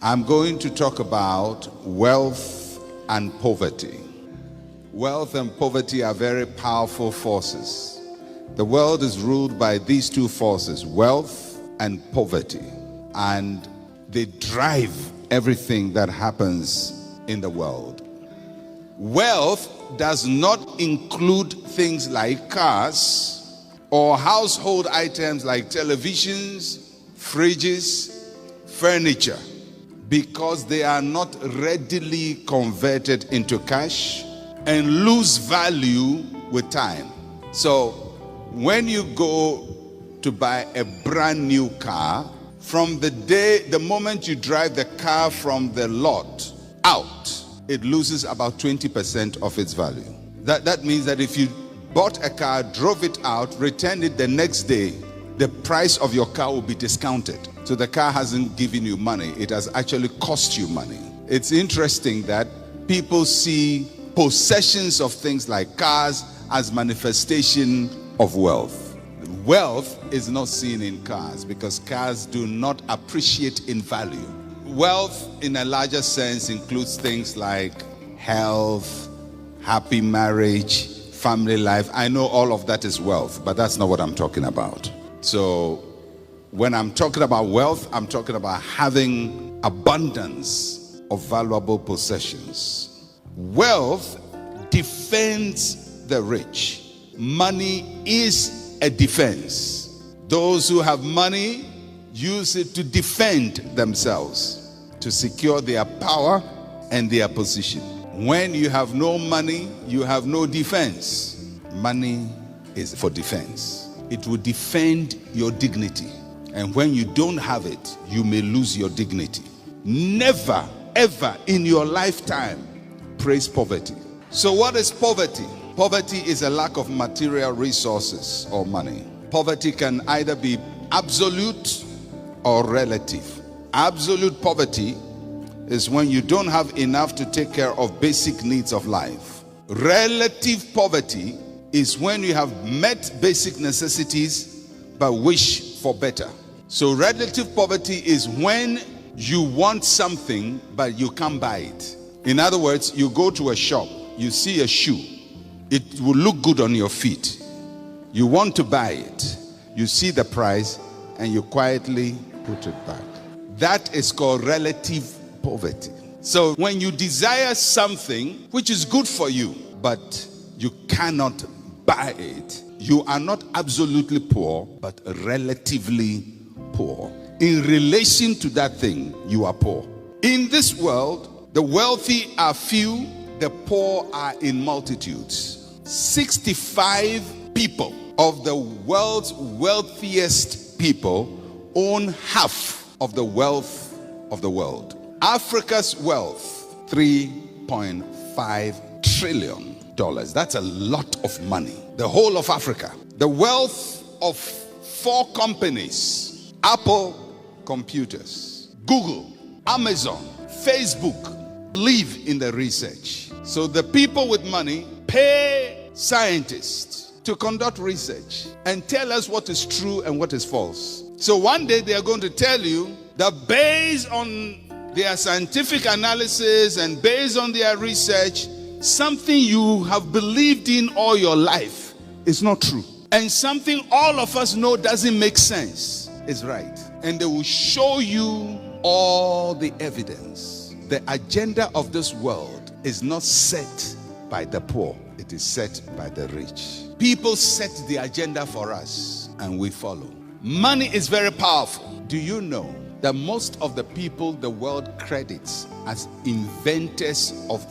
I'm going to talk about wealth and poverty. Wealth and poverty are very powerful forces. The world is ruled by these two forces, wealth and poverty, and they drive everything that happens in the world. Wealth does not include things like cars or household items like televisions, fridges, furniture, because they are not readily converted into cash and lose value with time. So when you go to buy a brand new car, from the moment you drive the car from the lot out, it loses about 20% of its value. That means that if you bought a car, drove it out, returned it the next day, the price of your car will be discounted. So the car hasn't given you money. It has actually cost you money. It's interesting that people see possessions of things like cars as manifestation of wealth. Wealth is not seen in cars because cars do not appreciate in value. Wealth in a larger sense includes things like health, happy marriage, family life. I know all of that is wealth, but that's not what I'm talking about. So when I'm talking about wealth, I'm talking about having abundance of valuable possessions. Wealth defends the rich. Money is a defense. Those who have money use it to defend themselves, to secure their power and their position. When you have no money, you have no defense. Money is for defense. It will defend your dignity. And when you don't have it, you may lose your dignity. Never, ever in your lifetime praise poverty. So what is poverty? Poverty is a lack of material resources or money. Poverty can either be absolute or relative. Absolute poverty is when you don't have enough to take care of basic needs of life. Relative poverty is when you have met basic necessities but wish for better. So relative poverty is when you want something but you can't buy it. In other words, you go to a shop, you see a shoe, it will look good on your feet. You want to buy it, you see the price and you quietly put it back. That is called relative poverty. So when you desire something which is good for you but you cannot buy it, you are not absolutely poor but relatively poor. In relation to that thing, you are poor. In this world, the wealthy are few, the poor are in multitudes. 65 people of the world's wealthiest people own half of the wealth of the world. Africa's wealth, $3.5 trillion. That's a lot of money. The whole of Africa. The wealth of 4 companies: Apple Computers, Google, Amazon, Facebook, live in the research. So the people with money pay scientists to conduct research and tell us what is true and what is false. So one day they are going to tell you that based on their scientific analysis and based on their research, something you have believed in all your life is not true. And something all of us know doesn't make sense is right. And they will show you all the evidence. The agenda of this world is not set by the poor. It is set by the rich. People set the agenda for us and we follow. Money is very powerful. Do you know that most of the people the world credits as inventors of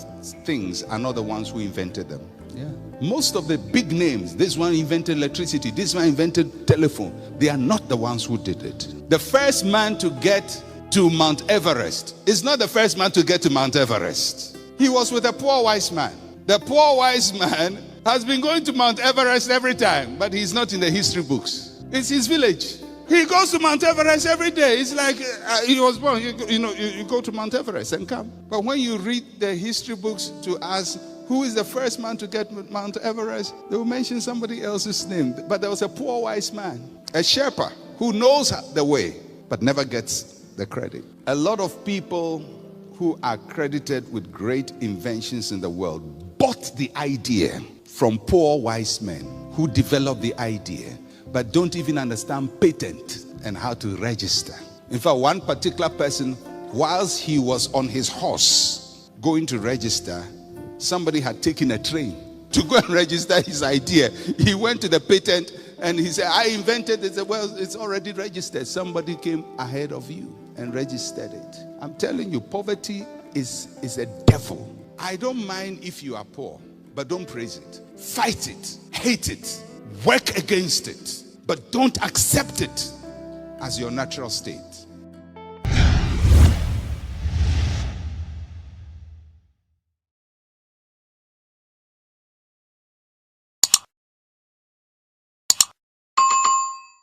things are not the ones who invented them? Yeah. Most of the big names, this one invented electricity, this one invented telephone, they are not the ones who did it. The first man to get to Mount Everest is not the first man to get to Mount Everest. He was with a poor wise man. The poor wise man has been going to Mount Everest every time, but he's not in the history books. It's his village. He goes to Mount Everest every day. It's like he was born. You go to Mount Everest and come. But when you read the history books to ask who is the first man to get Mount Everest, they will mention somebody else's name. But there was a poor wise man, a shepherd, who knows the way, but never gets the credit. A lot of people who are credited with great inventions in the world bought the idea from poor wise men who developed the idea but don't even understand patent and how to register. In fact, one particular person, whilst he was on his horse going to register, somebody had taken a train to go and register his idea. He went to the patent and he said, I invented it. They said, well, it's already registered. Somebody came ahead of you and registered it. I'm telling you, poverty is a devil. I don't mind if you are poor, but don't praise it. Fight it, hate it, work against it, but don't accept it as your natural state.